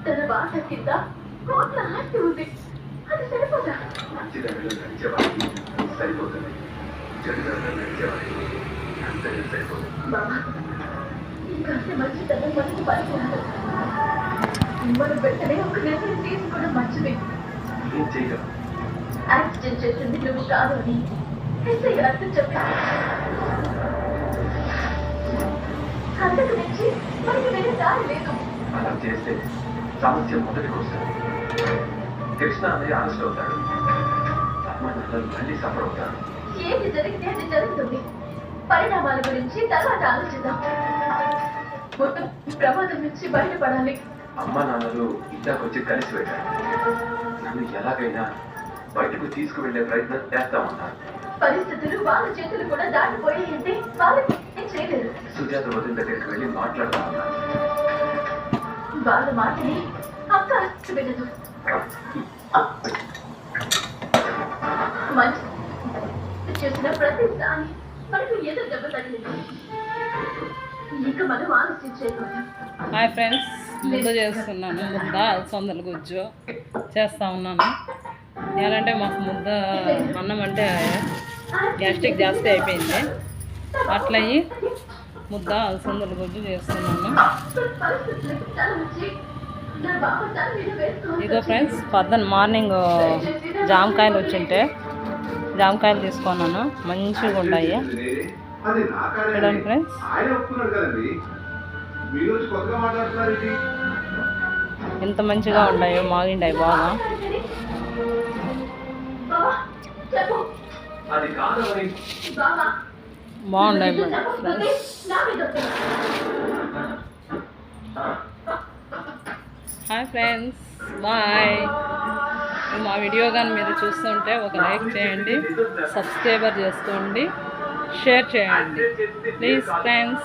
తన బాధ కింద కోట్ల ఆస్తి ఉంది. అది సరిపోదా? మంచి దారిలో నడిచేవాడికి సరిపోతుంది, చెడు దారిలో నడిచేవాడికి అంతగా సరిపోతుంది. బాబా, ఇంకంటే మంచితనం మనకు పనికిరాదు. మనం వెంటనే ఒక నిర్ణయం తీసుకోవడం మంచిది. ఏం చేయగలం? యాక్సిడెంట్ చేసింది నువ్వు కాదు అని ఎస్ఐ గారితో చెప్పాను. అంతకు మించి మనకి వేరే దారి లేదు. అలా చేస్తే సమస్య మొదటికి వస్తుంది. కృష్ణ అన్నయ్య అరెస్ట్ అవుతాడు, అమ్మాయి మళ్ళీ సఫర్ అవుతాడు. ఏది జరిగితే అది జరుగుతుంది. పరిణామాల గురించి తర్వాత ఆలోచిద్దాం. మొత్తం ప్రమాదం నుంచి బయటపడాలి. అమ్మ నాన్నలు ఇందాకొచ్చి కలిసి వెళ్ళారు. నన్ను ఎలాగైనా బయటకు తీసుకువెళ్లే ప్రయత్నం చేస్తామన్నారు. పరిస్థితులు వాళ్ళ చేతులు కూడా దాటిపోయాయంటే వాళ్ళకి ఏం చేయలేరు. సుజాత వదిన దగ్గరికి వెళ్ళి మాట్లాడతామన్నారు. వాళ్ళ మాటని అక్క వినదు. మంచి చేసిన ప్రతిసారి మనకు ఏదో దెబ్బ తగిలింది. ఇక మనం ఆలోచించేయకూడదు. హాయ్ ఫ్రెండ్స్, ముద్ద చేస్తున్నాను. ముద్ద అలసందల గుజ్జు చేస్తూ ఉన్నాను. ఎలాంటే మాకు ముద్ద అన్నం అంటే గ్యాస్ట్రిక్ జాస్తి అయిపోయింది. అట్లయి ముద్ద అలసందల గుజ్జు చేస్తున్నాను. ఇగో ఫ్రెండ్స్, పొద్దున్న మార్నింగ్ జామకాయలు వచ్చింటే జామకాయలు తీసుకున్నాను. మంచిగా ఉన్నాయి చూడండి ఫ్రెండ్స్. ఎంత మంచిగా ఉన్నాయో, మాగిండాయి బాగా. బాగున్నాయి ఫ్రెండ్స్. Hi friends, bye. మా వీడియో కానీ మీరు చూస్తుంటే ఒక లైక్ చేయండి, సబ్స్క్రైబర్ చేసుకోండి, షేర్ చేయండి ప్లీజ్ ఫ్రెండ్స్.